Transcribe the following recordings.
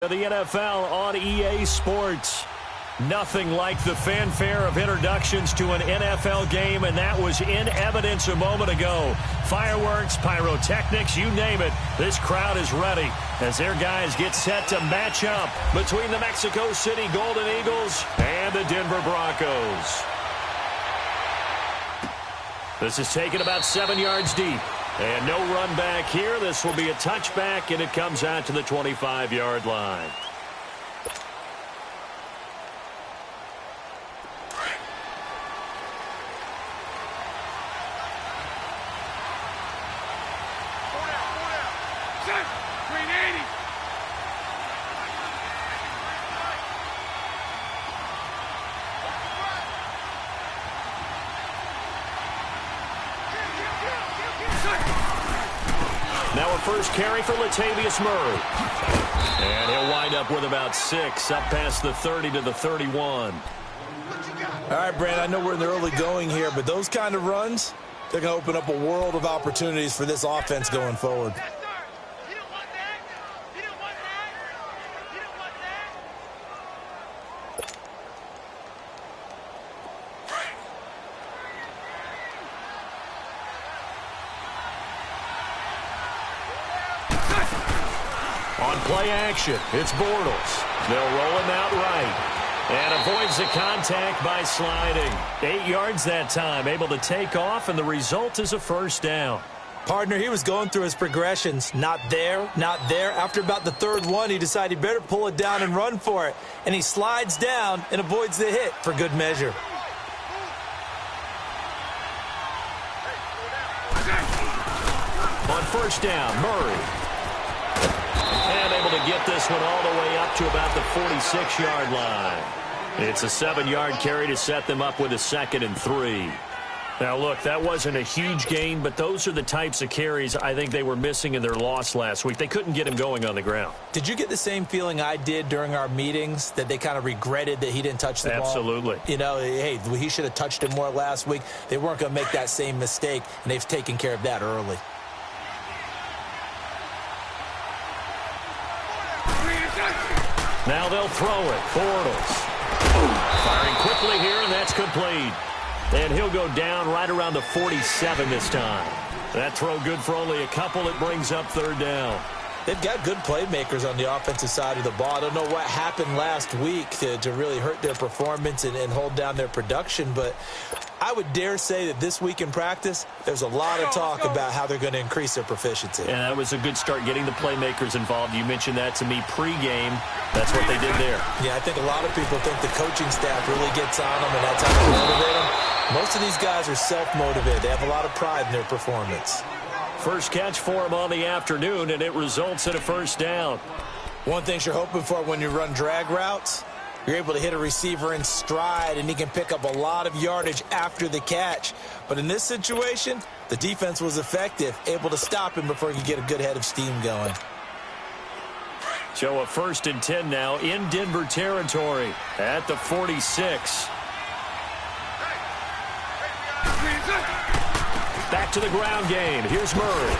The NFL on EA Sports. Nothing like the fanfare of introductions to an NFL game, and that was in evidence a moment ago. Fireworks, pyrotechnics, you name it. This crowd is ready as their guys get set to match up between the Mexico City Golden Eagles and the Denver Broncos. This is taken about 7 yards deep. And no run back here. This will be a touchback, and it comes out to the 25-yard line. Now a first carry for Latavius Murray. And he'll wind up with about 6, up past the 30 to the 31. All right, Brandon, I know we're in the early going here, but those kind of runs, they're going to open up a world of opportunities for this offense going forward. Play action. It's Bortles. They'll roll him out right. And avoids the contact by sliding. 8 yards that time. Able to take off, and the result is a first down. Partner, he was going through his progressions. Not there, not there. After about the third one, he decided he better pull it down and run for it. And he slides down and avoids the hit for good measure. On first down, Murray. And able to get this one all the way up to about the 46-yard line. It's a 7-yard carry to set them up with a 2nd and 3. Now, look, that wasn't a huge gain, but those are the types of carries I think they were missing in their loss last week. They couldn't get him going on the ground. Did you get the same feeling I did during our meetings, that they kind of regretted that he didn't touch the ball? Absolutely. You know, hey, he should have touched it more last week. They weren't going to make that same mistake, and they've taken care of that early. Now they'll throw it. Bortles. Firing quickly here, and that's complete. And he'll go down right around the 47 this time. That throw good for only a couple. It brings up third down. They've got good playmakers on the offensive side of the ball. I don't know what happened last week to really hurt their performance and hold down their production, but I would dare say that this week in practice, there's a lot of talk about how they're going to increase their proficiency. And that was a good start, getting the playmakers involved. You mentioned that to me pregame. That's what they did there. Yeah, I think a lot of people think the coaching staff really gets on them, and that's how they motivate them. Most of these guys are self-motivated. They have a lot of pride in their performance. First catch for him on the afternoon, and it results in a first down. One thing you're hoping for when you run drag routes, you're able to hit a receiver in stride, and he can pick up a lot of yardage after the catch. But in this situation, the defense was effective, able to stop him before he could get a good head of steam going. So a 1st and 10 now in Denver territory at the 46. Back to the ground game. Here's Murray.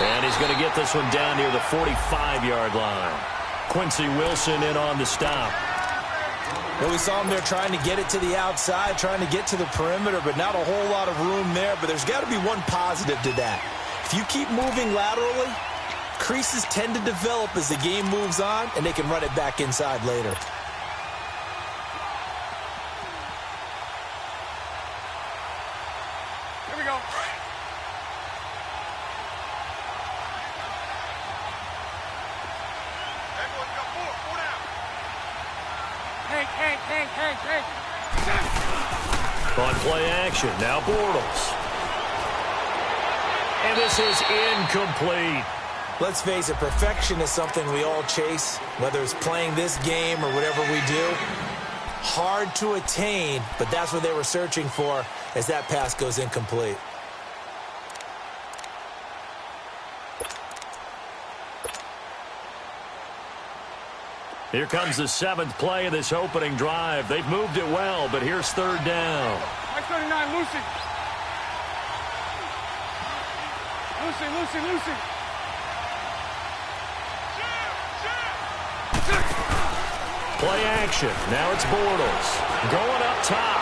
And he's going to get this one down near the 45-yard line. Quincy Wilson in on the stop. Well, we saw him there trying to get it to the outside, trying to get to the perimeter, but not a whole lot of room there. But there's got to be one positive to that. If you keep moving laterally, creases tend to develop as the game moves on, and they can run it back inside later. Here we go. On play action, now Bortles. And this is incomplete. Let's face it, perfection is something we all chase, whether it's playing this game or whatever we do. Hard to attain, but that's what they were searching for as that pass goes incomplete. Here comes the 7th play of this opening drive. They've moved it well, but here's third down. 39, Lucy. Lucy. Play action. Now it's Bortles. Going up top.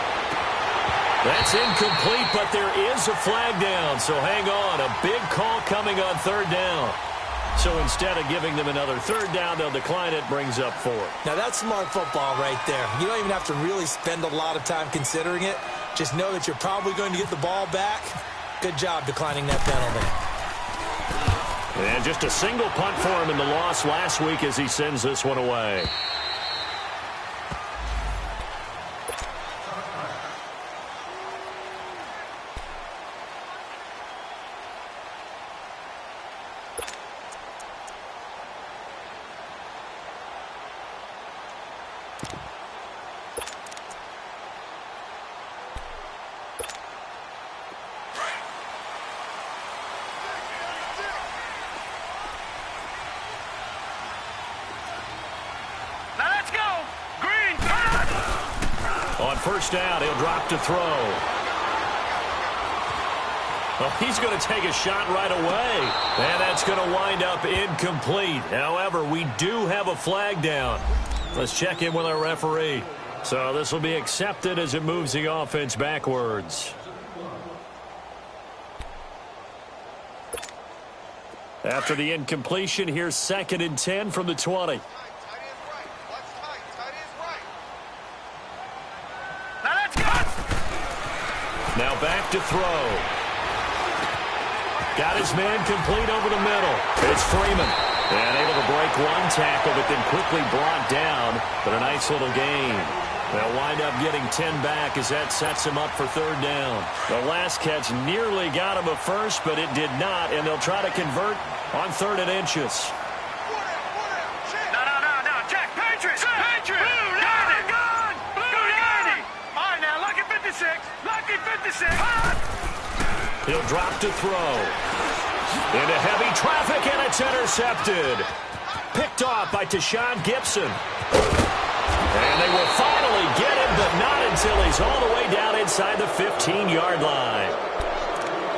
That's incomplete, but there is a flag down, so hang on. A big call coming on third down. So instead of giving them another third down, they'll decline it, brings up 4. Now that's smart football right there. You don't even have to really spend a lot of time considering it. Just know that you're probably going to get the ball back. Good job declining that penalty. And just a single punt for him in the loss last week as he sends this one away. First down, he'll drop to throw. Well, he's going to take a shot right away. And that's going to wind up incomplete. However, we do have a flag down. Let's check in with our referee. So this will be accepted as it moves the offense backwards. After the incompletion, here's 2nd and 10 from the 20. Now back to throw. Got his man complete over the middle. It's Freeman. And able to break one tackle, but then quickly brought down. But a nice little gain. They'll wind up getting 10 back as that sets him up for third down. The last catch nearly got him a first, but it did not. And they'll try to convert on 3rd and inches. No. Jack, Patriots! Patriots! Blue, Danny! Blue, Danny! All right, now, lucky 56. Lucky 56. He'll drop to throw. Into heavy traffic, and it's intercepted. Picked off by Tashawn Gibson. And they will finally get him, but not until he's all the way down inside the 15-yard line.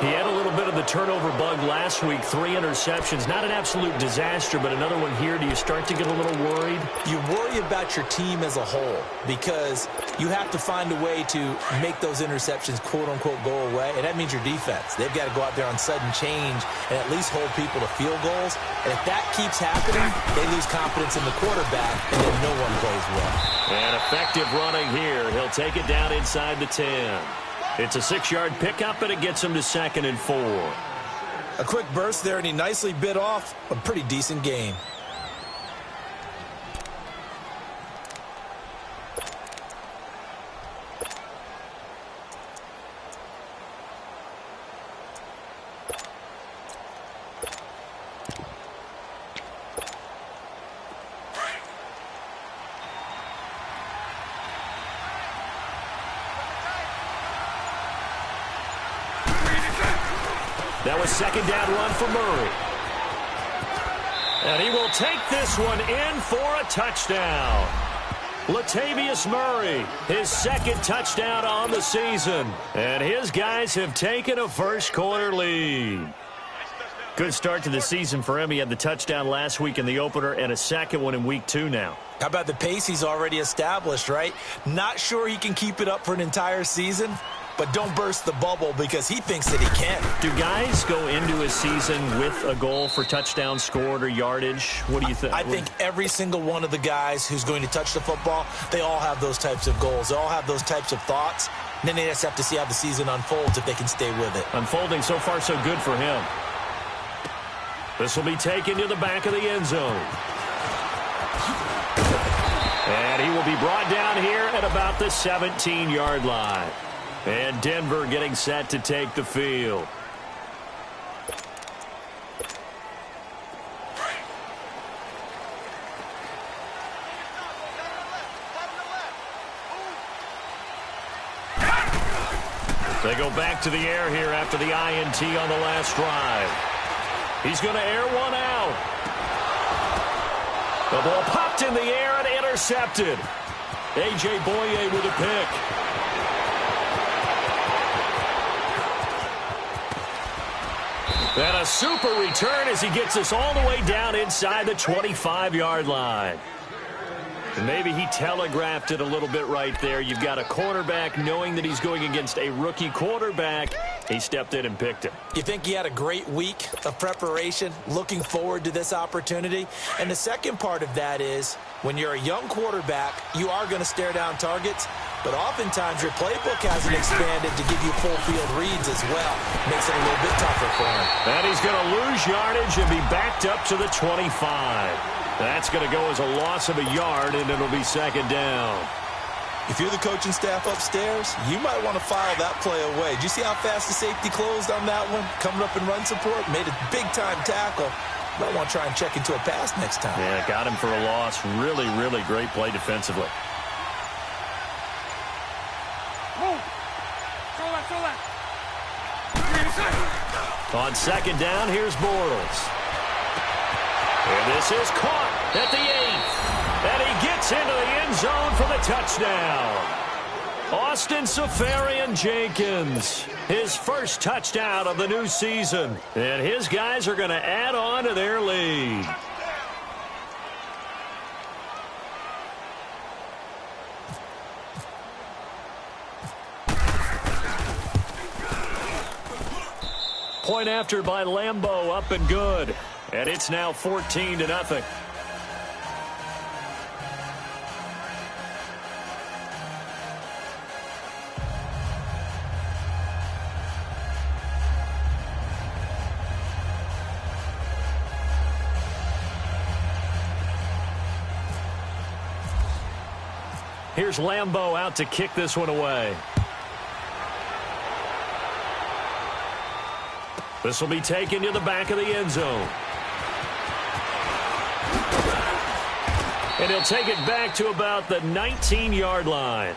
He had a little bit of the turnover bug last week, 3 interceptions. Not an absolute disaster, but another one here. Do you start to get a little worried? You worry about your team as a whole because you have to find a way to make those interceptions, quote-unquote, go away, and that means your defense. They've got to go out there on sudden change and at least hold people to field goals. And if that keeps happening, they lose confidence in the quarterback, and then no one plays well. And effective running here. He'll take it down inside the 10. It's a 6-yard pickup, and it gets him to 2nd and 4. A quick burst there, and he nicely bit off a pretty decent game. That was 2nd down run for Murray. And he will take this one in for a touchdown. Latavius Murray, his 2nd touchdown on the season. And his guys have taken a first-quarter lead. Good start to the season for him. He had the touchdown last week in the opener and a second one in week 2 now. How about the pace he's already established, right? Not sure he can keep it up for an entire season, but don't burst the bubble because he thinks that he can. Do guys go into a season with a goal for touchdowns scored or yardage? What do you think? I think every single one of the guys who's going to touch the football, they all have those types of goals. They all have those types of thoughts. And then they just have to see how the season unfolds if they can stay with it. Unfolding so far so good for him. This will be taken to the back of the end zone. And he will be brought down here at about the 17-yard line. And Denver getting set to take the field. They go back to the air here after the INT on the last drive. He's going to air one out. The ball popped in the air and intercepted. A.J. Boye with a pick. And a super return as he gets us all the way down inside the 25-yard line. And maybe he telegraphed it a little bit right there. You've got a quarterback knowing that he's going against a rookie quarterback. He stepped in and picked him. You think he had a great week of preparation, looking forward to this opportunity? And the second part of that is, when you're a young quarterback, you are going to stare down targets, but oftentimes your playbook hasn't expanded to give you full field reads as well. Makes it a little bit tougher for him. And he's going to lose yardage and be backed up to the 25. That's going to go as a loss of a yard, and it'll be second down. If you're the coaching staff upstairs, you might want to file that play away. Did you see how fast the safety closed on that one? Coming up in run support, made a big-time tackle. Might want to try and check into a pass next time. Yeah, got him for a loss. Really, really great play defensively. Move. Throw that. On second down, here's Bortles. And this is caught at the 8th. And he gets into the end zone for the touchdown. Austin Seferian-Jenkins, his first touchdown of the new season. And his guys are going to add on to their lead. Point after by Lambeau, up and good. And it's now 14-0. Here's Lambeau out to kick this one away. This will be taken to the back of the end zone. And he'll take it back to about the 19-yard line.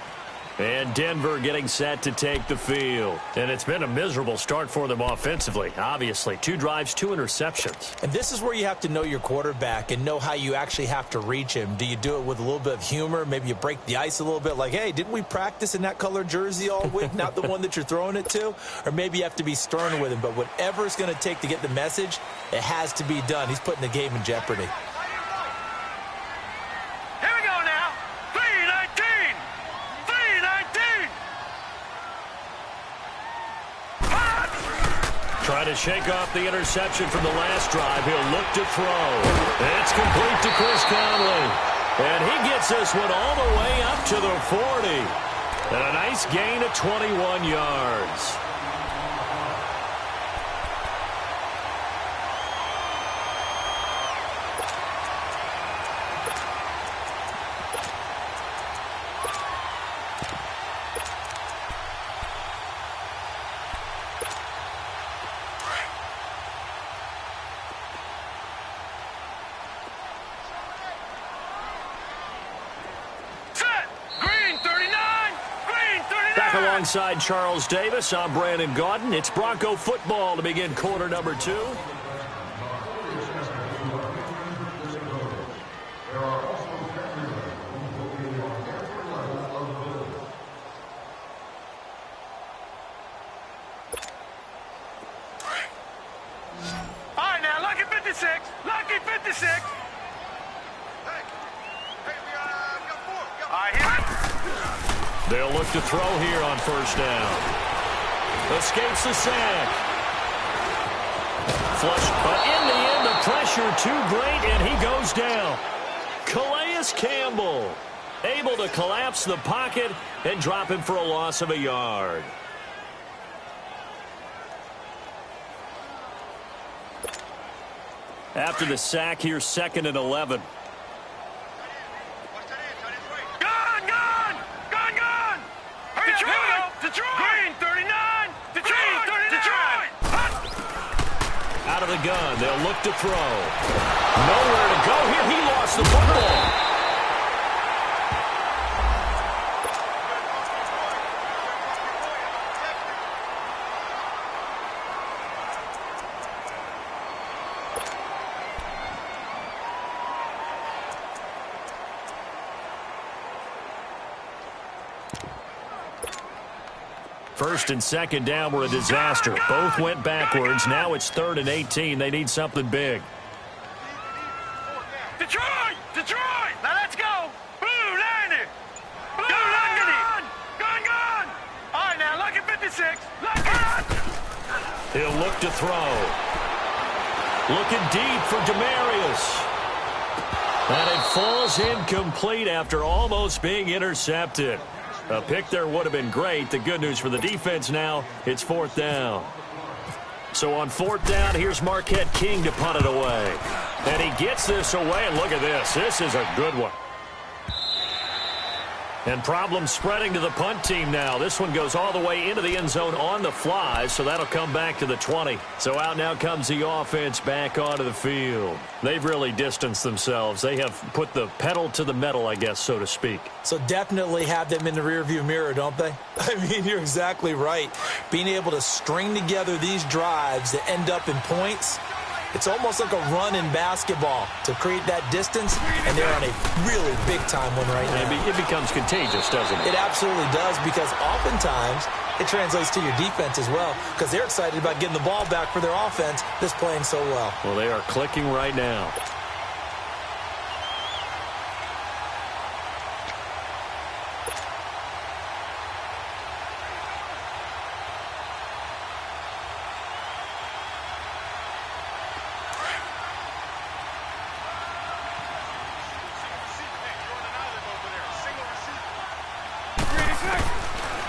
And Denver getting set to take the field. And it's been a miserable start for them offensively, obviously. 2 drives, 2 interceptions. And this is where you have to know your quarterback and know how you actually have to reach him. Do you do it with a little bit of humor? Maybe you break the ice a little bit like, hey, didn't we practice in that color jersey all week? Not the one that you're throwing it to? Or maybe you have to be stern with him. But whatever it's going to take to get the message, it has to be done. He's putting the game in jeopardy. Trying to shake off the interception from the last drive. He'll look to throw. It's complete to Chris Conley. And he gets this one all the way up to the 40. And a nice gain of 21 yards. Alongside Charles Davis, I'm Brandon Gaudin. It's Bronco football to begin quarter number 2. All right, now, lucky 56. Lucky 56. All right, here. They'll look to throw here on first down. Escapes the sack. Flush, but in the end, the pressure too great, and he goes down. Calais Campbell able to collapse the pocket and drop him for a loss of a yard. After the sack, here's 2nd and 11. Out of the gun, they'll look to throw. Nowhere to go here. He lost the football. First and second down were a disaster. Both went backwards. Now it's 3rd and 18. They need something big. Detroit! Detroit! Now let's go! Boom! He'll look to throw. Looking deep for Demarius. And it falls incomplete after almost being intercepted. A pick there would have been great. The good news for the defense now, it's 4th down. So on 4th down, here's Marquette King to punt it away. And he gets this away, and look at this. This is a good one. And problems spreading to the punt team now. This one goes all the way into the end zone on the fly, so that'll come back to the 20. So out now comes the offense back onto the field. They've really distanced themselves. They have put the pedal to the metal, I guess, so to speak. So definitely have them in the rearview mirror, don't they? I mean, you're exactly right. Being able to string together these drives that end up in points, it's almost like a run in basketball to create that distance, and they're on a really big-time one right now. It becomes contagious, doesn't it? It absolutely does, because oftentimes it translates to your defense as well, because they're excited about getting the ball back for their offense that's playing so well. Well, they are clicking right now.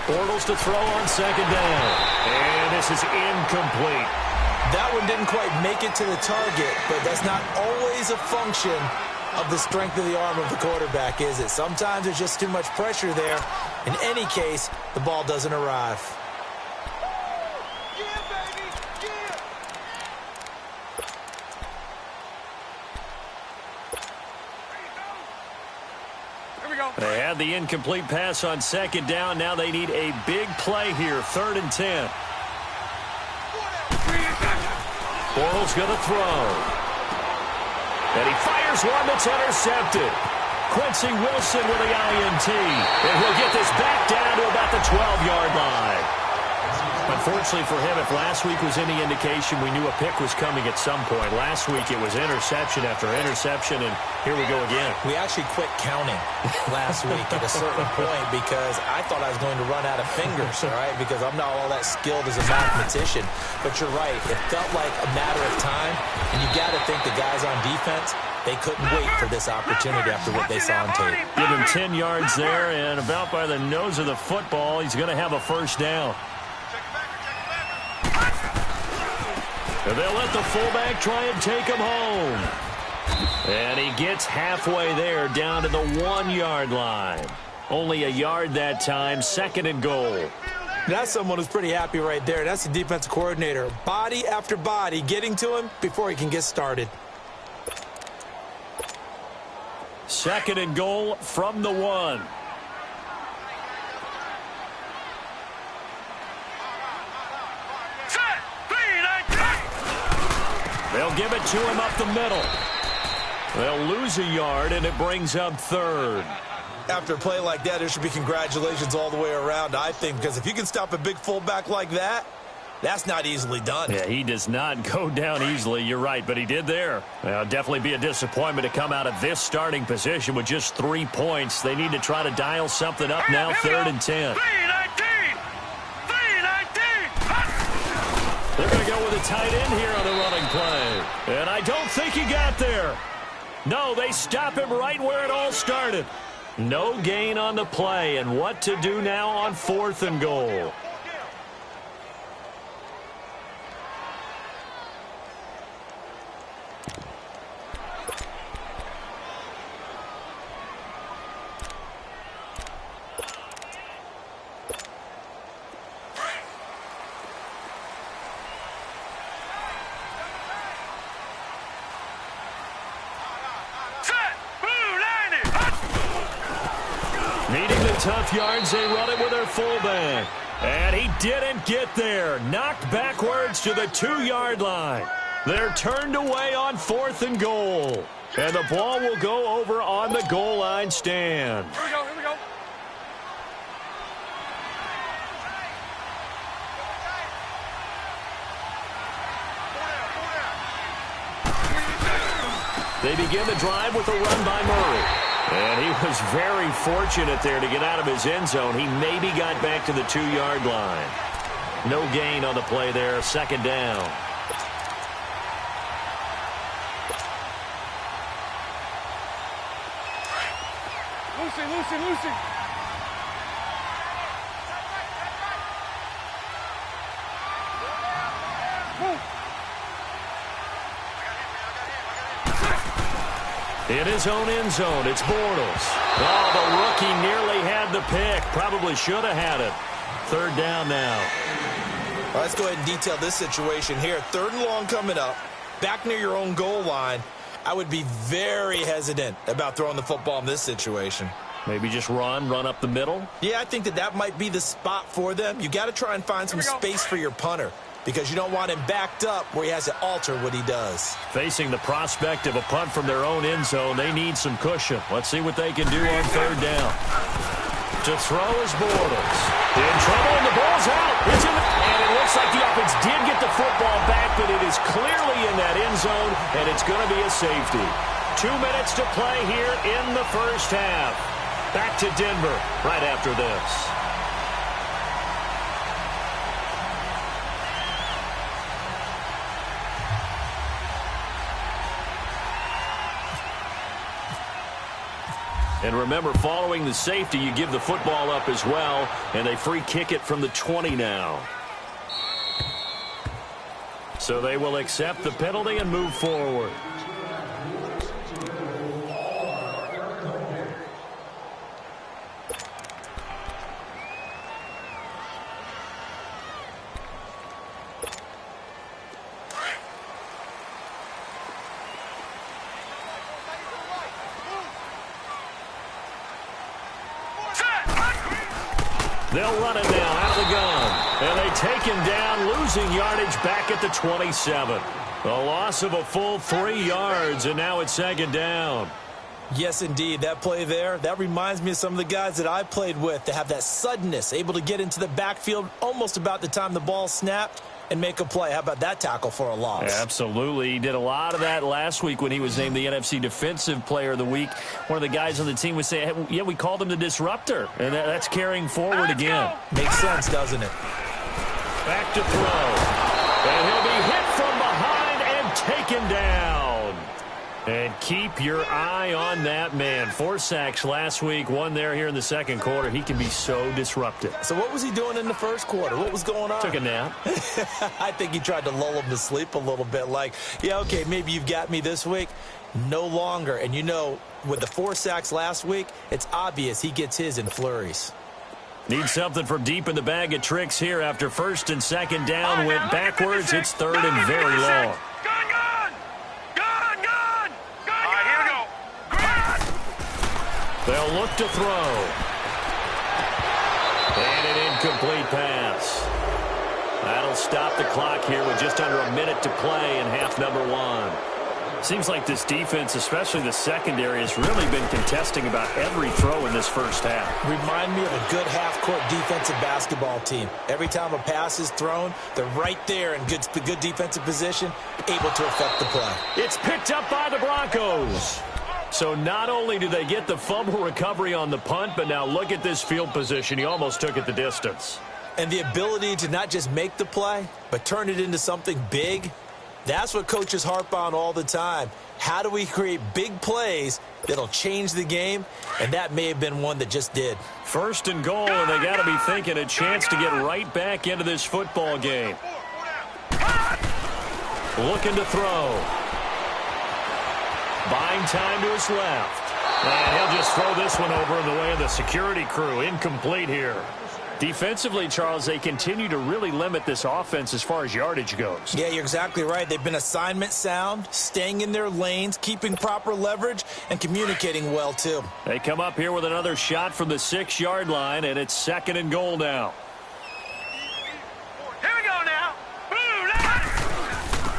Bortles to throw on 2nd down. And this is incomplete. That one didn't quite make it to the target, but that's not always a function of the strength of the arm of the quarterback, is it? Sometimes there's just too much pressure there. In any case, the ball doesn't arrive. They had the incomplete pass on 2nd down. Now they need a big play here. 3rd and 10. Bortles going to throw. And he fires one that's intercepted. Quincy Wilson with the INT. And he'll get this back down to about the 12-yard line. Unfortunately for him, if last week was any indication, we knew a pick was coming at some point. Last week it was interception after interception, and here we go again. We actually quit counting last week at a certain point because I thought I was going to run out of fingers, all right, because I'm not all that skilled as a mathematician. But you're right. It felt like a matter of time, and you got to think the guys on defense, they couldn't wait for this opportunity after what they saw on tape. Give him 10 yards there, and about by the nose of the football, he's going to have a 1st down. And they'll let the fullback try and take him home. And he gets halfway there, down to the 1-yard line. Only a yard that time, 2nd and goal. That's someone who's pretty happy right there. That's the defensive coordinator. Body after body getting to him before he can get started. 2nd and goal from the 1. They'll give it to him up the middle. They'll lose a yard, and it brings up 3rd. After a play like that, there should be congratulations all the way around, I think, because if you can stop a big fullback like that, that's not easily done. Yeah, he does not go down easily, you're right, but he did there. Well, definitely be a disappointment to come out of this starting position with just 3 points. They need to try to dial something up now, 3rd and 10. They're going to go with a tight end here on the running play. And I don't think he got there. No, they stop him right where it all started. No gain on the play, and what to do now on 4th and goal. Tough yards, they run it with their fullback. And he didn't get there. Knocked backwards to the 2-yard line. They're turned away on 4th and goal. And the ball will go over on the goal line stand. Here we go. They begin the drive with a run by Murray. And he was very fortunate there to get out of his end zone. He maybe got back to the 2-yard line. No gain on the play there. Second down. Lucy. In his own end zone, it's Bortles. Oh, the rookie nearly had the pick. Probably should have had it. Third down now. Well, let's go ahead and detail this situation here. Third and long coming up. Back near your own goal line. I would be very hesitant about throwing the football in this situation. Maybe just run up the middle? Yeah, I think that might be the spot for them. You got to try and find some space for your punter, because you don't want him backed up where he has to alter what he does. Facing the prospect of a punt from their own end zone, they need some cushion. Let's see what they can do on third down. To throw is Bortles. In trouble, and the ball's out. And it looks like the offense did get the football back, but it is clearly in that end zone, and it's going to be a safety. 2 minutes to play here in the first half. Back to Denver right after this. And remember, following the safety, you give the football up as well, and they free kick it from the 20 now. So they will accept the penalty and move forward. They'll run it now out of the gun. And they take him down, losing yardage back at the 27. A loss of a full 3 yards, and now it's second down. Yes, indeed. That play there, that reminds me of some of the guys that I played with that have that suddenness, able to get into the backfield almost about the time the ball snapped and make a play. How about that tackle for a loss? Absolutely. He did a lot of that last week when he was named the NFC Defensive Player of the Week. One of the guys on the team would say, hey, yeah, we called him the disruptor. And that's carrying forward again. Makes sense, doesn't it? Back to throw. And he'll be hit from behind and taken down. And keep your eye on that man. 4 sacks last week, 1 there here in the second quarter. He can be so disruptive. So what was he doing in the first quarter? What was going on? Took a nap. I think he tried to lull him to sleep a little bit. Like, yeah, okay, maybe you've got me this week. No longer. And you know, with the 4 sacks last week, it's obvious he gets his in flurries. Need something from deep in the bag of tricks here after first and second down went backwards. It's third and very long. They'll look to throw. And an incomplete pass. That'll stop the clock here with just under a minute to play in half number 1. Seems like this defense, especially the secondary, has really been contesting about every throw in this first half. Remind me of a good half-court defensive basketball team. Every time a pass is thrown, they're right there in the good defensive position, able to affect the play. It's picked up by the Broncos. So not only do they get the fumble recovery on the punt, but now look at this field position. He almost took it the distance. And the ability to not just make the play, but turn it into something big, that's what coaches harp on all the time. How do we create big plays that'll change the game? And that may have been one that just did. First and goal, and they got to be thinking a chance to get right back into this football game. Looking to throw. Buying time to his left. And he'll just throw this one over in the way of the security crew. Incomplete here. Defensively, Charles, they continue to really limit this offense as far as yardage goes. Yeah, you're exactly right. They've been assignment sound, staying in their lanes, keeping proper leverage, and communicating well, too. They come up here with another shot from the 6-yard line, and it's second and goal now. Here we go now.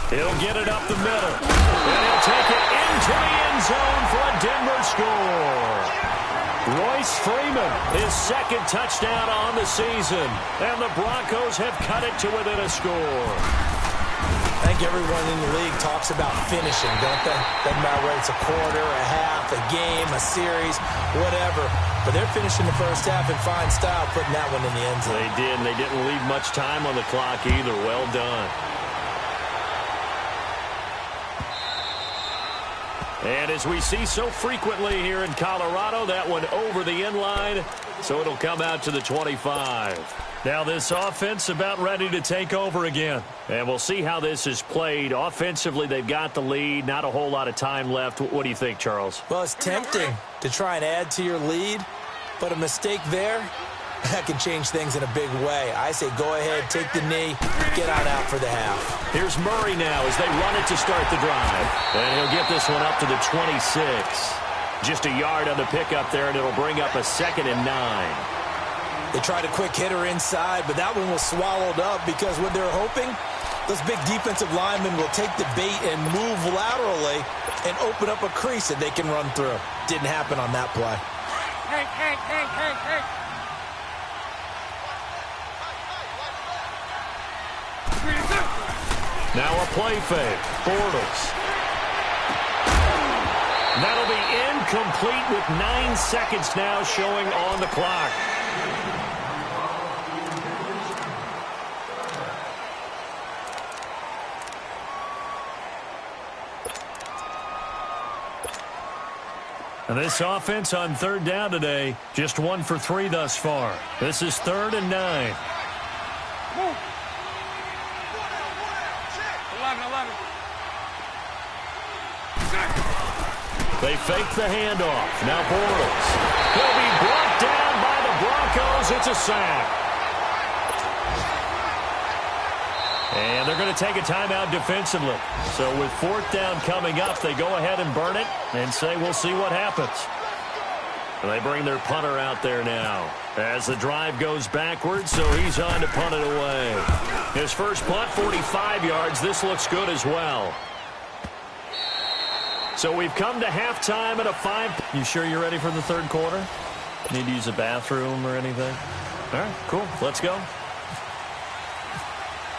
He'll get it up the middle. And he'll take it into the end zone for a Denver score. Royce Freeman, his second touchdown on the season. And the Broncos have cut it to within a score. And think everyone in the league talks about finishing, don't they? Doesn't matter whether it's a quarter, a half, a game, a series, whatever. But they're finishing the first half in fine style, putting that one in the end zone. They did, and they didn't leave much time on the clock either. Well done. And as we see so frequently here in Colorado, that one over the end line, so it'll come out to the 25. Now this offense about ready to take over again. And we'll see how this is played. Offensively, they've got the lead. Not a whole lot of time left. What do you think, Charles? Well, it's tempting to try and add to your lead, but a mistake there, that can change things in a big way. I say go ahead, take the knee, get on out for the half. Here's Murray now as they run it to start the drive. And he'll get this one up to the 26. Just a yard on the pickup there, and it'll bring up a 2nd and 9. They tried a quick hitter inside, but that one was swallowed up because what they're hoping, those big defensive linemen will take the bait and move laterally and open up a crease that they can run through. Didn't happen on that play. Hey. Now a play fake. Bortles. That'll be incomplete with 9 seconds now showing on the clock. And this offense on 3rd down today, just 1 for 3 thus far. This is 3rd and 9. 11. They fake the handoff. Now Bortles. He'll be brought down by the Broncos. It's a sack. And they're going to take a timeout defensively. So with 4th down coming up, they go ahead and burn it and say we'll see what happens. And they bring their punter out there now as the drive goes backwards, so he's on to punt it away. His first punt, 45 yards. This looks good as well. So we've come to halftime at a 5. You sure you're ready for the 3rd quarter? Need to use a bathroom or anything? All right, cool. Let's go.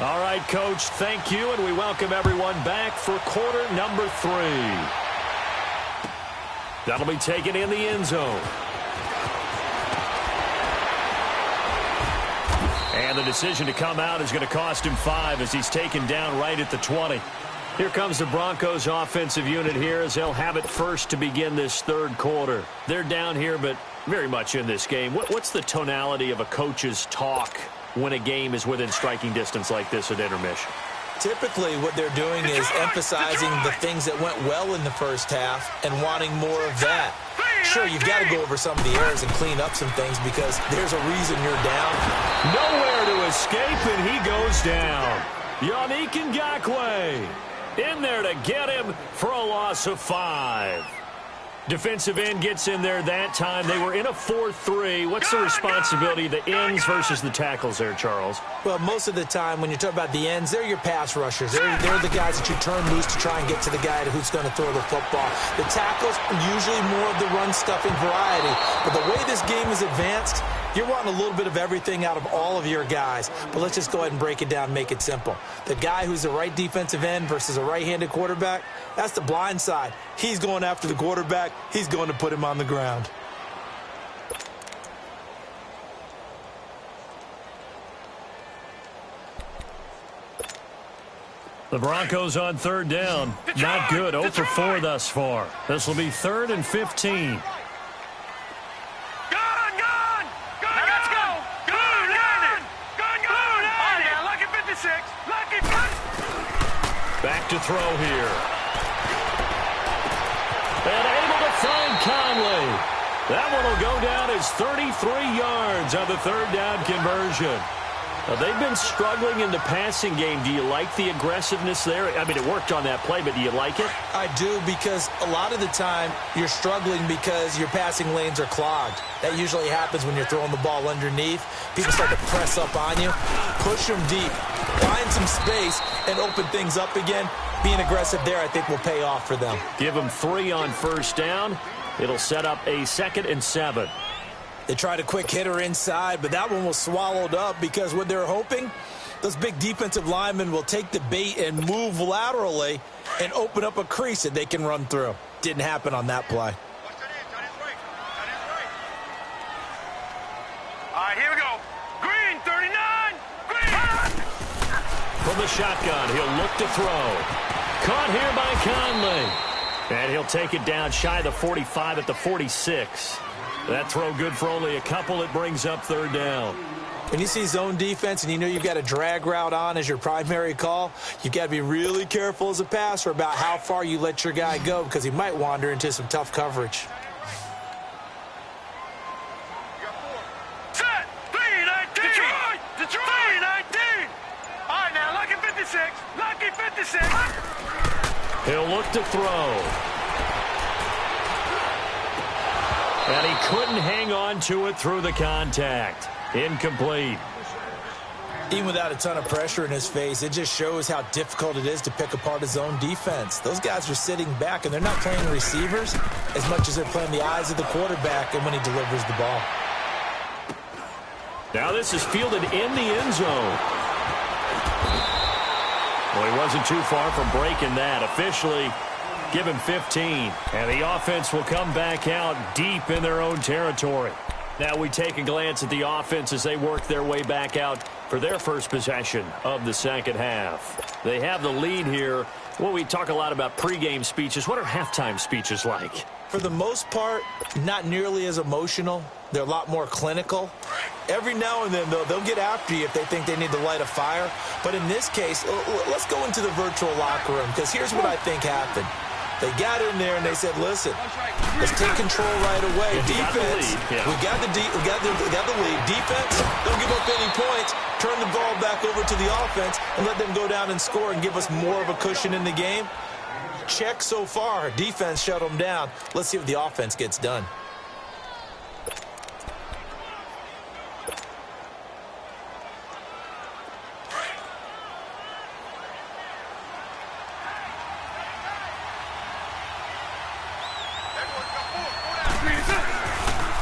All right, Coach, thank you, and we welcome everyone back for quarter number 3. That'll be taken in the end zone. And the decision to come out is going to cost him 5 as he's taken down right at the 20. Here comes the Broncos offensive unit here as they'll have it first to begin this 3rd quarter. They're down here, but very much in this game. What's the tonality of a coach's talk when a game is within striking distance like this at intermission? Typically, what they're doing is emphasizing the things that went well in the first half and wanting more of that. Sure, you've got to go over some of the errors and clean up some things because there's a reason you're down. Nowhere to escape, and he goes down. Yannick Ngakoue in there to get him for a loss of 5. Defensive end gets in there that time. They were in a 4-3. What's the responsibility of the ends versus the tackles there, Charles? Well, most of the time when you talk about the ends, they're your pass rushers. They're the guys that you turn loose to try and get to the guy who's going to throw the football. The tackles are usually more of the run-stuffing variety. But the way this game is advanced, you're wanting a little bit of everything out of all of your guys. But let's just go ahead and break it down and make it simple. The guy who's the right defensive end versus a right-handed quarterback, that's the blind side. He's going after the quarterback. He's going to put him on the ground. The Broncos on 3rd down. Not good. 0 for 4 thus far. This will be 3rd and 15. Back to throw here. And able to find Conley. That one will go down as 33 yards on the 3rd down conversion. They've been struggling in the passing game. Do you like the aggressiveness there? I mean, it worked on that play, but do you like it? I do, because a lot of the time you're struggling because your passing lanes are clogged. That usually happens when you're throwing the ball underneath. People start to press up on you. Push them deep. Find some space and open things up again. Being aggressive there, I think, will pay off for them. Give them 3 on 1st down. It'll set up a 2nd and 7. They tried a quick hitter inside, but that one was swallowed up because what they're hoping, Those big defensive linemen will take the bait and move laterally and open up a crease that they can run through. Didn't happen on that play. All right, here we go. Green, 39. Green. From the shotgun, he'll look to throw. Caught here by Conley. And he'll take it down shy of the 45 at the 46. That throw good for only a couple. It brings up third down. When you see zone defense and you know you've got a drag route on as your primary call, you've got to be really careful as a passer about how far you let your guy go because he might wander into some tough coverage. Set. 319. Detroit. 319. All right, now, lucky 56. Lucky 56. He'll look to throw. And he couldn't hang on to it through the contact. Incomplete. Even without a ton of pressure in his face, it just shows how difficult it is to pick apart his own defense. Those guys are sitting back, and they're not playing receivers as much as they're playing the eyes of the quarterback and when he delivers the ball. Now this is fielded in the end zone. Well, he wasn't too far from breaking that. Officially, give him 15. And the offense will come back out deep in their own territory. Now we take a glance at the offense as they work their way back out for their first possession of the second half. They have the lead here. Well, we talk a lot about pregame speeches. What are halftime speeches like? For the most part, not nearly as emotional. They're a lot more clinical. Every now and then, though, they'll get after you if they think they need to light a fire. But in this case, let's go into the virtual locker room because here's what I think happened. They got in there and they said, listen, let's take control right away. Defense, we got the lead. Defense, don't give up any points. Turn the ball back over to the offense and let them go down and score and give us more of a cushion in the game. Check so far. Defense shut them down. Let's see if the offense gets done.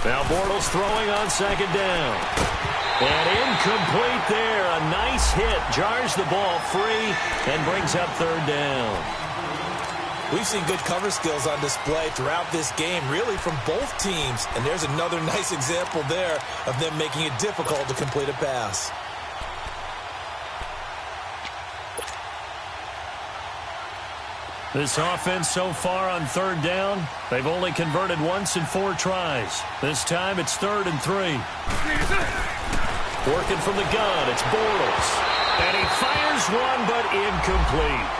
Now Bortles throwing on second down. And incomplete there. A nice hit. Jars the ball free and brings up third down. We've seen good cover skills on display throughout this game, really from both teams. And there's another nice example there of them making it difficult to complete a pass. This offense so far on third down, they've only converted once in 4 tries. This time it's 3rd and 3. Working from the gun, it's Bortles. And he fires one, but incomplete.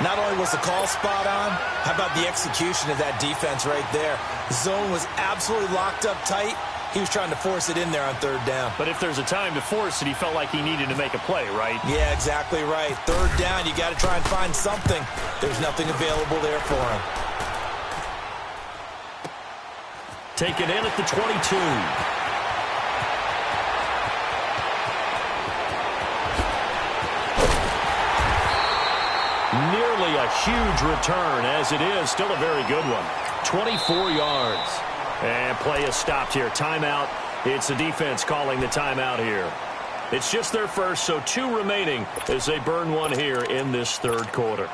Not only was the call spot on, how about the execution of that defense right there? The zone was absolutely locked up tight. He was trying to force it in there on third down. But if there's a time to force it, he felt like he needed to make a play, right? Yeah, exactly right. Third down, you got to try and find something. There's nothing available there for him. Taken in at the 22. Nearly a huge return, as it is. Still a very good one. 24 yards. And play is stopped here. Timeout. It's the defense calling the timeout here. It's just their first, so 2 remaining as they burn one here in this third quarter.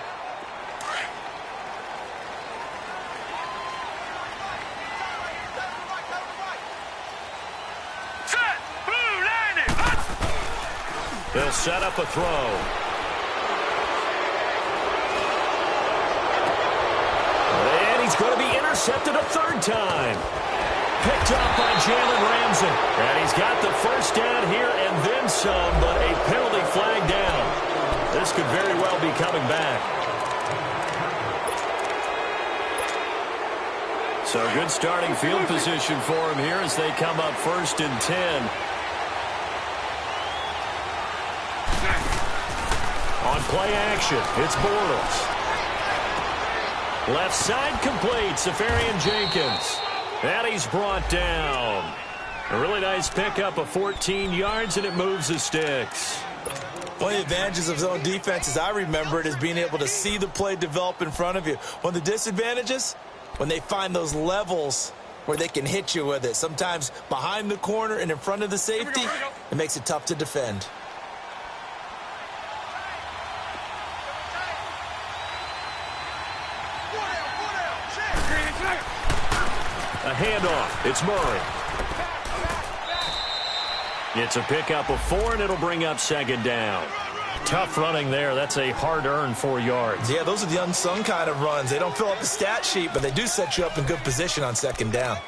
Set. Blue 90. They'll set up a throw. And he's going to be intercepted a third time. Picked up by Jalen Ramsey. And he's got the first down here and then some, but a penalty flag down. This could very well be coming back. So good starting field position for him here as they come up 1st and 10. On play action, it's Bortles. Left side complete, Safarian Jenkins. And he's brought down. A really nice pickup of 14 yards, and it moves the sticks. One of the advantages of zone defense, as I remember it, is being able to see the play develop in front of you. One of the disadvantages, when they find those levels where they can hit you with it. Sometimes behind the corner and in front of the safety, it makes it tough to defend. A handoff. It's Murray. It's a pickup of 4, and it'll bring up second down. Tough running there. That's a hard-earned 4 yards. Yeah, those are the unsung kind of runs. They don't fill up the stat sheet, but they do set you up in good position on second down.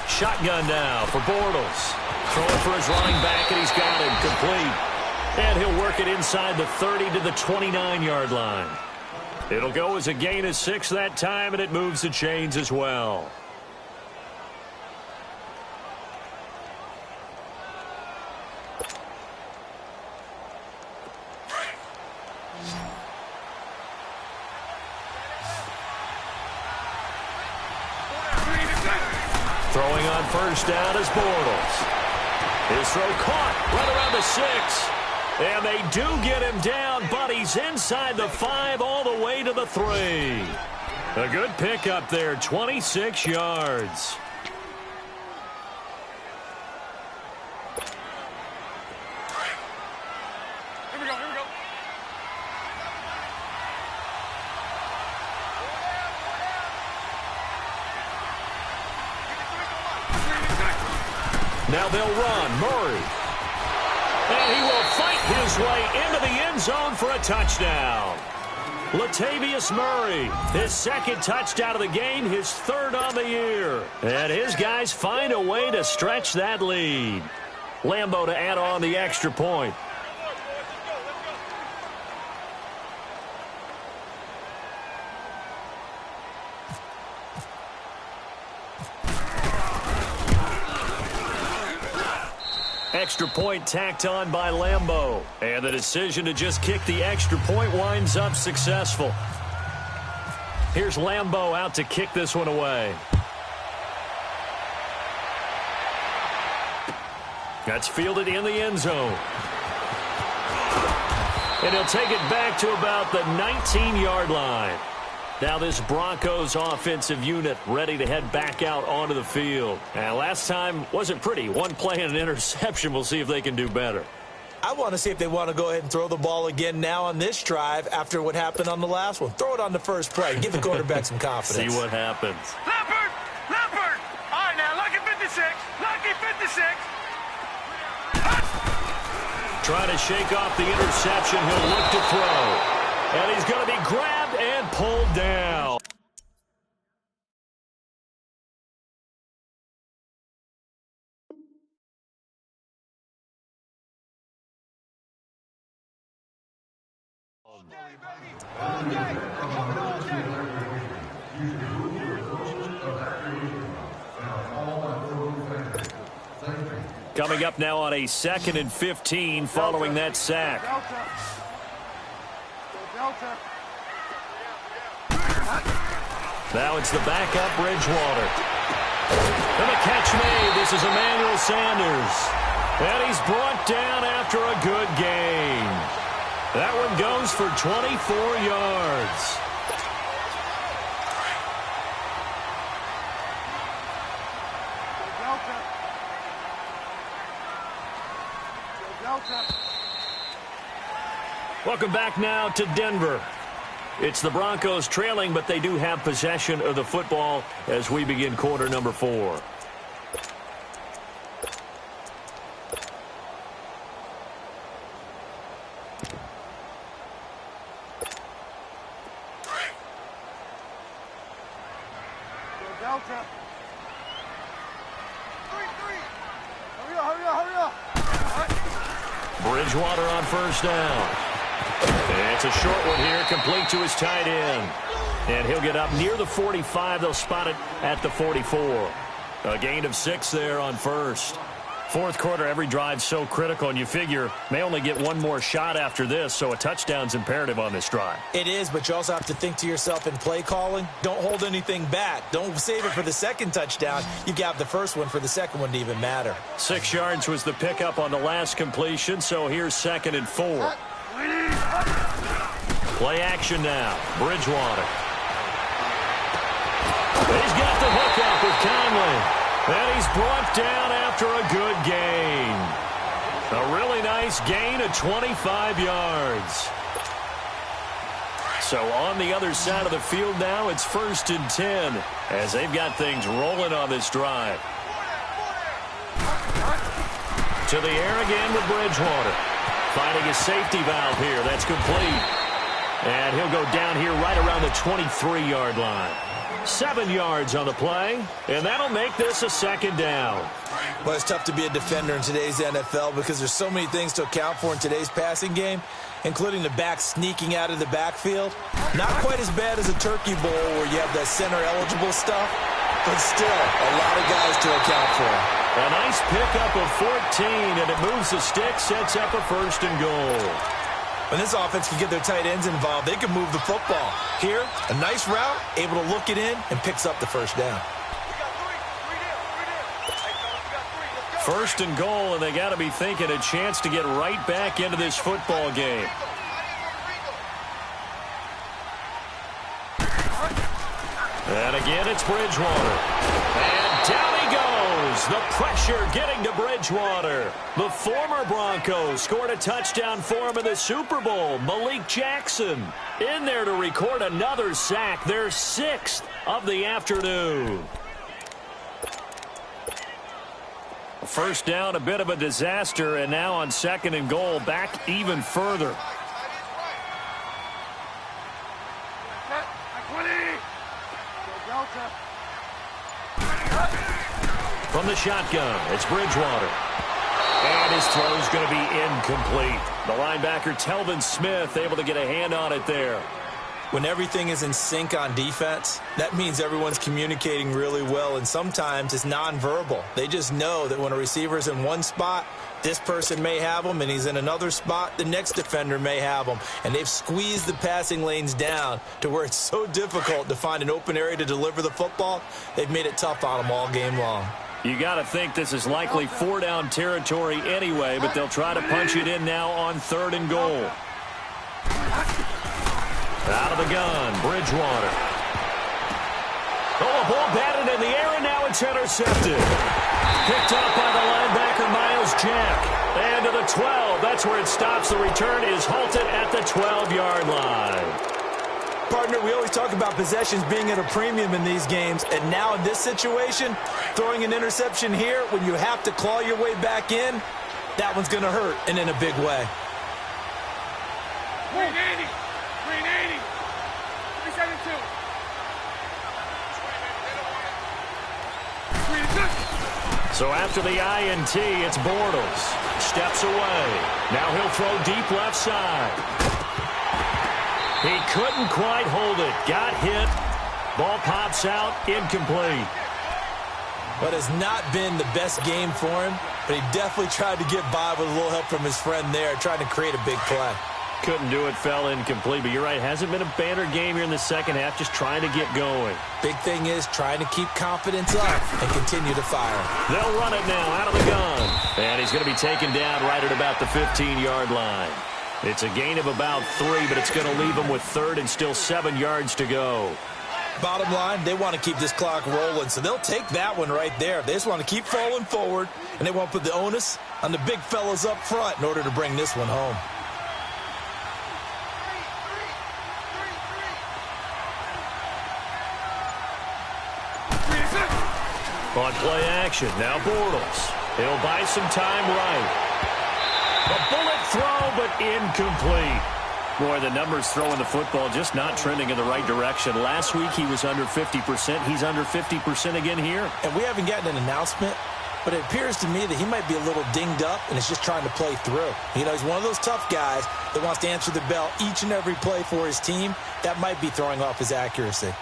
Shotgun now for Bortles. Throwing for his running back, and he's got him complete. And he'll work it inside the 30 to the 29-yard line. It'll go as a gain of 6 that time, and it moves the chains as well. Throwing on first down is Bortles. His throw caught right around the 6. And they do get him down, but he's inside the 5 all the way to the 3. A good pickup there, 26 yards. Here we go, here we go. Now they'll run. Murray. And he will fight his way into the end zone for a touchdown. Latavius Murray, his second touchdown of the game, his 3rd on the year. And his guys find a way to stretch that lead. Lambo to add on the extra point. Extra point tacked on by Lambo. And the decision to just kick the extra point winds up successful. Here's Lambo out to kick this one away. That's fielded in the end zone. And he'll take it back to about the 19-yard line. Now this Broncos offensive unit ready to head back out onto the field. And last time wasn't pretty. One play and an interception. We'll see if they can do better. I want to see if they want to go ahead and throw the ball again now on this drive after what happened on the last one. Throw it on the first play. Give the quarterback some confidence. See what happens. Leopard! Leopard! All right, now, lucky 56. Lucky 56. Trying to shake off the interception. He'll look to throw. And he's going to be grabbed and pulled down. Coming up now on a 2nd and 15 following that sack. Now it's the backup Bridgewater. And the catch made. This is Emmanuel Sanders. And he's brought down after a good gain. That one goes for 24 yards. Welcome back now to Denver. It's the Broncos trailing, but they do have possession of the football as we begin quarter number 4. Bridgewater on first down. It's a short one here, complete to his tight end. And he'll get up near the 45. They'll spot it at the 44. A gain of 6 there on first. Fourth quarter, every drive so critical, and you figure may only get one more shot after this, so a touchdown's imperative on this drive. It is, but you also have to think to yourself in play calling, don't hold anything back. Don't save it for the second touchdown. You got the first one for the second one to even matter. 6 yards was the pickup on the last completion, so here's 2nd and 4. Play action now. Bridgewater. He's got the hook up with Conley. And he's brought down after a good gain. A really nice gain of 25 yards. So on the other side of the field now, it's 1st and 10 as they've got things rolling on this drive. To the air again with Bridgewater. Finding a safety valve here. That's complete. And he'll go down here right around the 23-yard line. 7 yards on the play, and that'll make this a 2nd down. Well, it's tough to be a defender in today's NFL because there's so many things to account for in today's passing game, including the back sneaking out of the backfield. Not quite as bad as a turkey bowl where you have that center-eligible stuff, but still a lot of guys to account for. A nice pickup of 14, and it moves the stick, sets up a 1st and goal. When this offense can get their tight ends involved, they can move the football. Here, a nice route, able to look it in, and picks up the 1st down. 1st and goal, and they got to be thinking a chance to get right back into this football game. And again, it's Bridgewater. And down he goes. The pressure getting to Bridgewater. The former Bronco scored a touchdown for him in the Super Bowl. Malik Jackson in there to record another sack. Their 6th of the afternoon. 1st down, a bit of a disaster, and now on 2nd and goal, back even further. From the shotgun, it's Bridgewater. And his throw's going to be incomplete. The linebacker, Telvin Smith, able to get a hand on it there. When everything is in sync on defense, that means everyone's communicating really well, and sometimes it's nonverbal. They just know that when a receiver's in one spot, this person may have him, and he's in another spot, the next defender may have him. And they've squeezed the passing lanes down to where it's so difficult to find an open area to deliver the football. They've made it tough on them all game long. You got to think this is likely 4-down territory anyway, but they'll try to punch it in now on 3rd and goal. Out of the gun, Bridgewater. Oh, a ball batted in the air, and now it's intercepted. Picked up by the linebacker, Miles Jack. And to the 12. That's where it stops. The return is halted at the 12-yard line. Partner, we always talk about possessions being at a premium in these games, and now in this situation, throwing an interception here when you have to claw your way back in, that one's going to hurt, and in a big way. 380. 380. 372. 382. So after the INT, it's Bortles. Steps away. Now he'll throw deep left side. He couldn't quite hold it. Got hit. Ball pops out. Incomplete. But has not been the best game for him, but he definitely tried to get by with a little help from his friend there, trying to create a big play. Couldn't do it, fell incomplete. But you're right, hasn't been a banner game here in the second half, just trying to get going. Big thing is trying to keep confidence up and continue to fire. They'll run it now out of the gun. And he's going to be taken down right at about the 15-yard line. It's a gain of about 3, but it's going to leave him with 3rd and still 7 yards to go. Bottom line, they want to keep this clock rolling, so they'll take that one right there. They just want to keep falling forward, and they want to put the onus on the big fellas up front in order to bring this one home. On play action, now Bortles. He'll buy some time right. A bullet throw, but incomplete. Boy, the numbers throwing the football just not trending in the right direction. Last week he was under 50%. He's under 50% again here. And we haven't gotten an announcement, but it appears to me that he might be a little dinged up and is just trying to play through. You know, he's one of those tough guys that wants to answer the bell each and every play for his team. That might be throwing off his accuracy.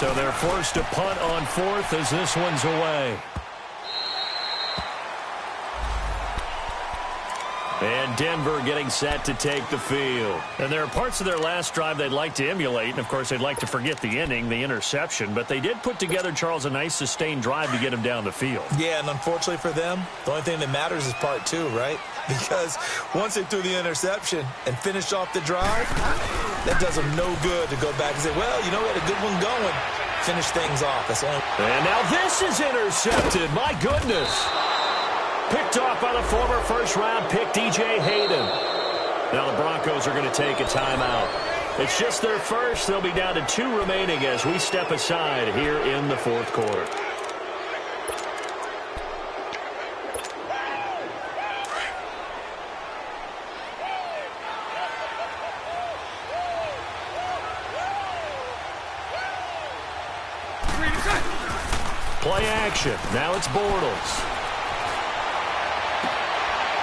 So they're forced to punt on fourth as this one's away. And Denver getting set to take the field. And there are parts of their last drive they'd like to emulate. And, of course, they'd like to forget the inning, the interception. But they did put together, Charles, a nice sustained drive to get him down the field. Yeah, and unfortunately for them, the only thing that matters is part two, right? Because once they threw the interception and finished off the drive, that does them no good to go back and say, well, you know, we had a good one going. Finish things off. That's all. And now this is intercepted. My goodness. Picked off by the former first-round pick, DJ Hayden. Now the Broncos are going to take a timeout. It's just their first. They'll be down to 2 remaining as we step aside here in the fourth quarter. Play action. Now it's Bortles.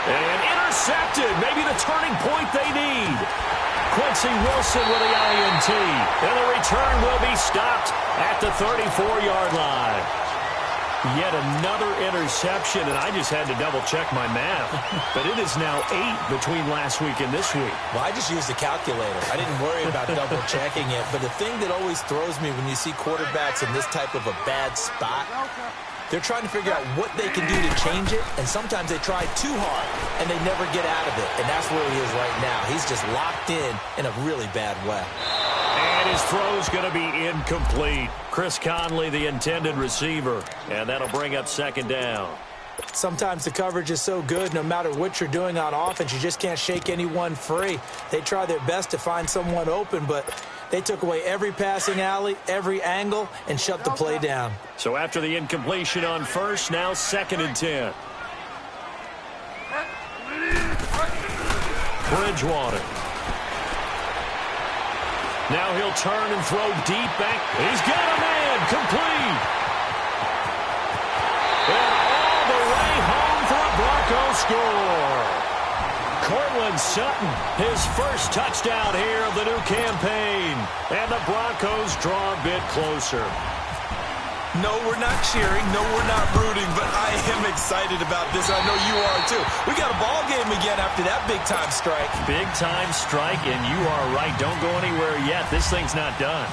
And intercepted. Maybe the turning point they need. Quincy Wilson with the INT. And the return will be stopped at the 34-yard line. Yet another interception, and I just had to double-check my math. But it is now 8 between last week and this week. Well, I just used a calculator. I didn't worry about double-checking it. But the thing that always throws me when you see quarterbacks in this type of a bad spot, they're trying to figure out what they can do to change it, and sometimes they try too hard, and they never get out of it. And that's where he is right now. He's just locked in a really bad way. And his throw's going to be incomplete. Chris Conley, the intended receiver, and that'll bring up second down. Sometimes the coverage is so good, no matter what you're doing on offense, you just can't shake anyone free. They try their best to find someone open, but they took away every passing alley, every angle, and shut the play down. So after the incompletion on first, now 2nd and 10. Bridgewater. Now he'll turn and throw deep back. He's got a man. Complete. And all the way home for a Bronco score. Cortland Sutton, his first touchdown here of the new campaign. And the Broncos draw a bit closer. No, we're not cheering. No, we're not rooting. But I am excited about this. I know you are, too. We got a ball game again after that big-time strike. Big-time strike, and you are right. Don't go anywhere yet. This thing's not done.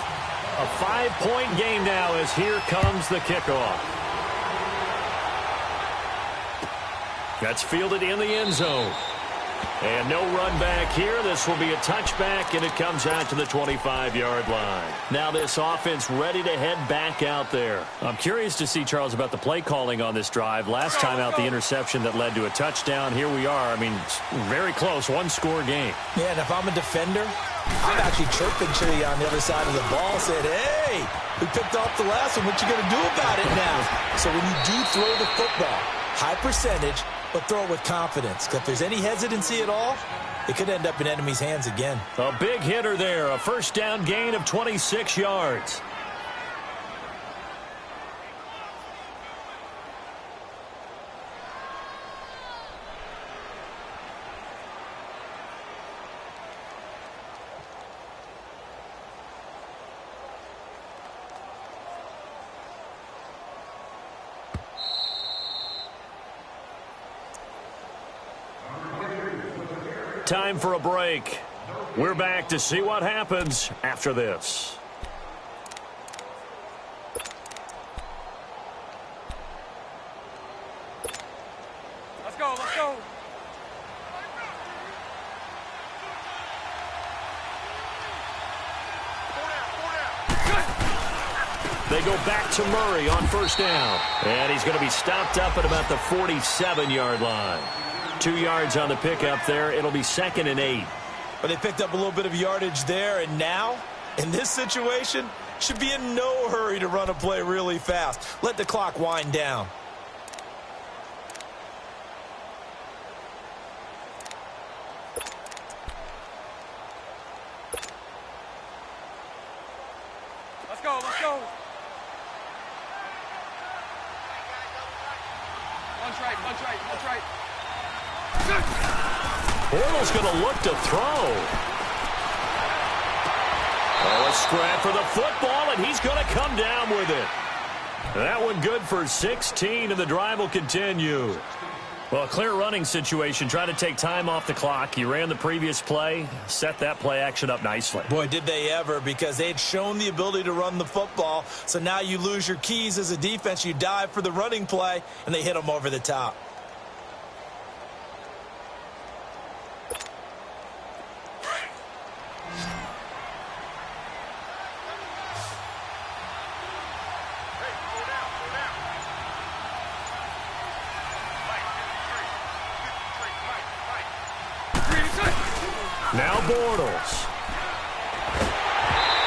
A 5-point game now as here comes the kickoff. That's fielded in the end zone. And no run back here. This will be a touchback, and it comes out to the 25-yard line. Now this offense ready to head back out there. I'm curious to see, Charles, about the play calling on this drive. Last time out, the interception that led to a touchdown. Here we are. I mean, very close, one-score game. Yeah, and if I'm a defender, I'm actually chirping to you on the other side of the ball, saying, hey, we picked off the last one. What you going to do about it now? So when you do throw the football, high percentage, but throw it with confidence. If there's any hesitancy at all, it could end up in enemy's hands again. A big hitter there. A first down gain of 26 yards. Time for a break. We're back to see what happens after this. Let's go, let's go. They go back to Murray on first down. And he's going to be stopped up at about the 47-yard line. 2 yards on the pickup there. It'll be 2nd and 8. But they picked up a little bit of yardage there, and now, in this situation, should be in no hurry to run a play really fast. Let the clock wind down. Let's go, let's go. Lunch right, lunch right, lunch right. Bortles going to look to throw. Oh, a scrap for the football, and he's going to come down with it. That one good for 16, and the drive will continue. Well, a clear running situation. Try to take time off the clock. He ran the previous play, set that play action up nicely. Boy, did they ever, because they had shown the ability to run the football. So now you lose your keys as a defense. You dive for the running play, and they hit them over the top. Now Bortles.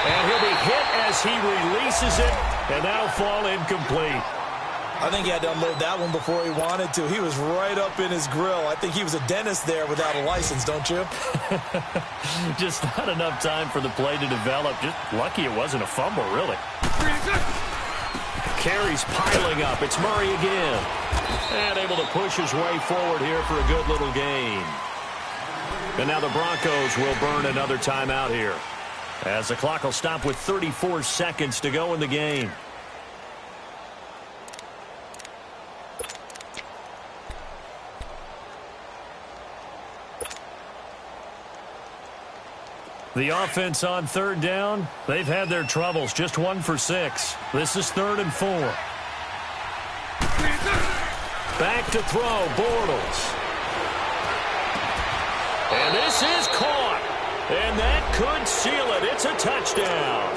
And he'll be hit as he releases it, and that'll fall incomplete. I think he had to unload that one before he wanted to. He was right up in his grill. I think he was a dentist there without a license, don't you? Just not enough time for the play to develop. Just lucky it wasn't a fumble, really. Carries piling up. It's Murray again. And able to push his way forward here for a good little gain. And now the Broncos will burn another timeout here, as the clock will stop with 34 seconds to go in the game. The offense on third down, they've had their troubles. Just 1 for 6. This is 3rd and 4. Back to throw, Bortles. And this is caught. And that could seal it. It's a touchdown.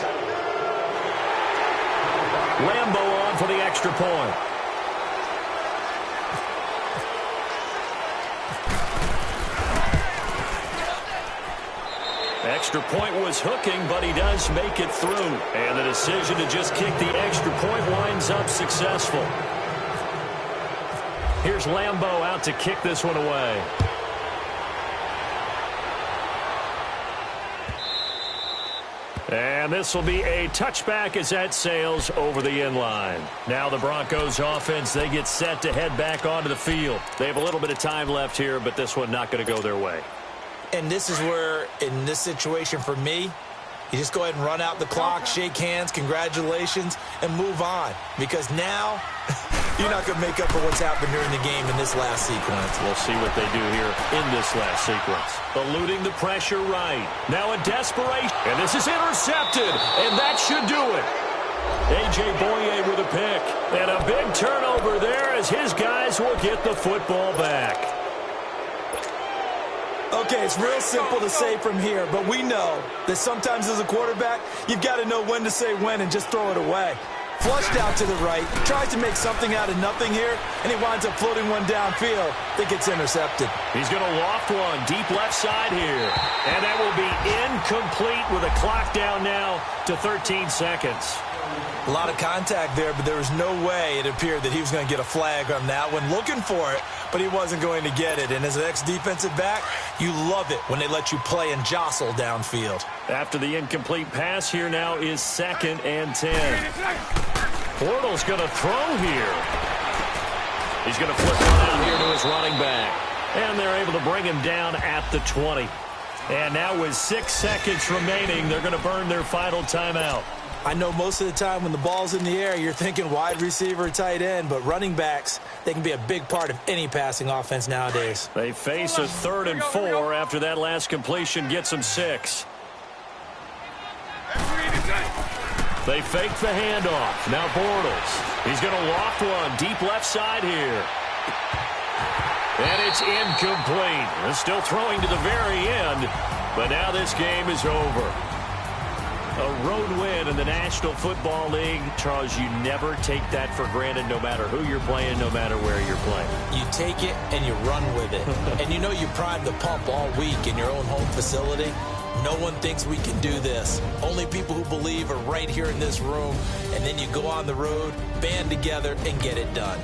Lambeau on for the extra point. Extra point was hooking, but he does make it through. And the decision to just kick the extra point winds up successful. Here's Lambeau out to kick this one away. And this will be a touchback as that sails over the end line. Now the Broncos offense, they get set to head back onto the field. They have a little bit of time left here, but this one not going to go their way. And this is where, in this situation for me, you just go ahead and run out the clock, shake hands, congratulations, and move on. Because now, you're not going to make up for what's happened during the game in this last sequence. We'll see what they do here in this last sequence. Eluding the pressure right. Now a desperation. And this is intercepted. And that should do it. A.J. Boye with a pick. And a big turnover there as his guys will get the football back. Okay, it's real simple to say from here, but we know that sometimes as a quarterback, you've got to know when to say when and just throw it away. Flushed out to the right, tries to make something out of nothing here, and he winds up floating one downfield that gets intercepted. He's going to loft one deep left side here, and that will be incomplete with a clock down now to 13 seconds. A lot of contact there, but there was no way it appeared that he was going to get a flag on that one. Looking for it, but he wasn't going to get it. And as an ex-defensive back, you love it when they let you play and jostle downfield. After the incomplete pass, here now is 2nd and 10. Bortles going to throw here. He's going to flip one out here to his running back. And they're able to bring him down at the 20. And now with 6 seconds remaining, they're going to burn their final timeout. I know most of the time when the ball's in the air, you're thinking wide receiver, tight end, but running backs, they can be a big part of any passing offense nowadays. They face a 3rd and 4 after that last completion gets them 6. They fake the handoff. Now Bortles. He's going to loft one deep left side here. And it's incomplete. They're still throwing to the very end, but now this game is over. A road win in the National Football League. Charles, you never take that for granted, no matter who you're playing, no matter where you're playing. You take it and you run with it. And you know you prime the pump all week in your own home facility. No one thinks we can do this. Only people who believe are right here in this room. And then you go on the road, band together, and get it done.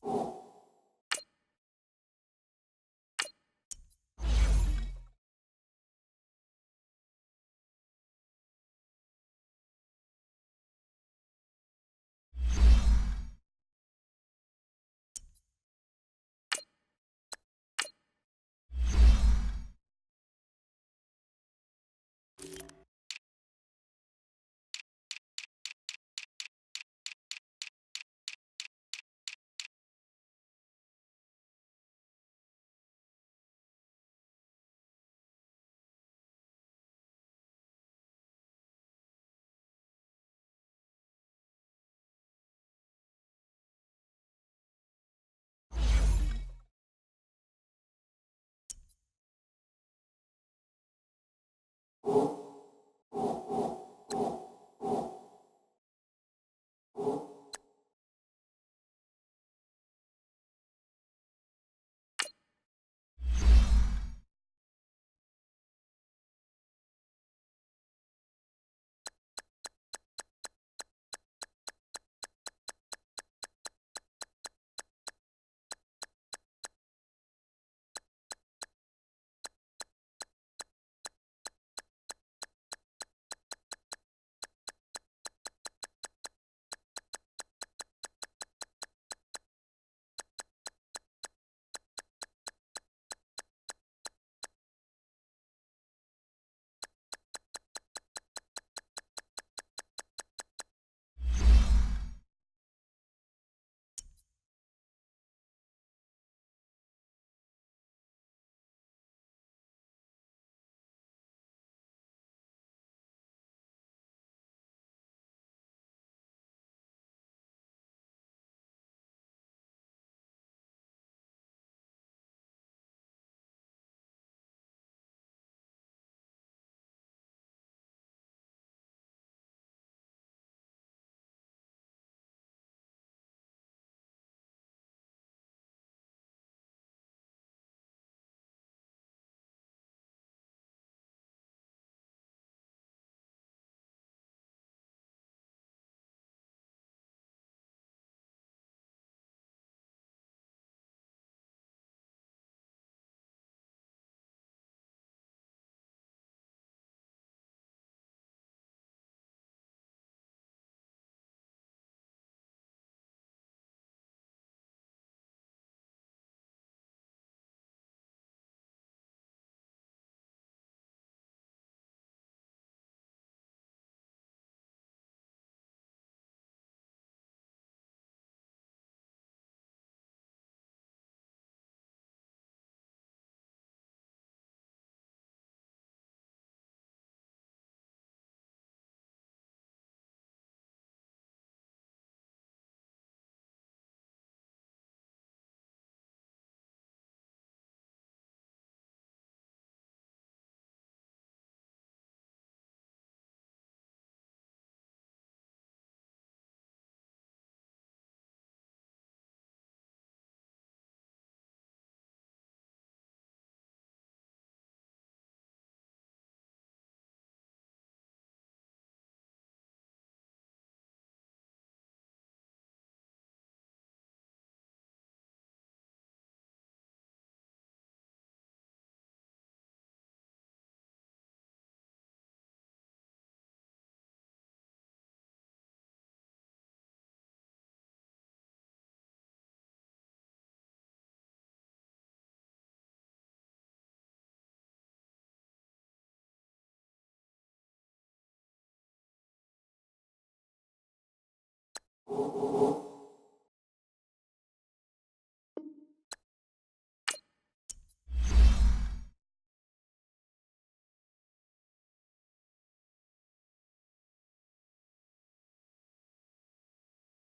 You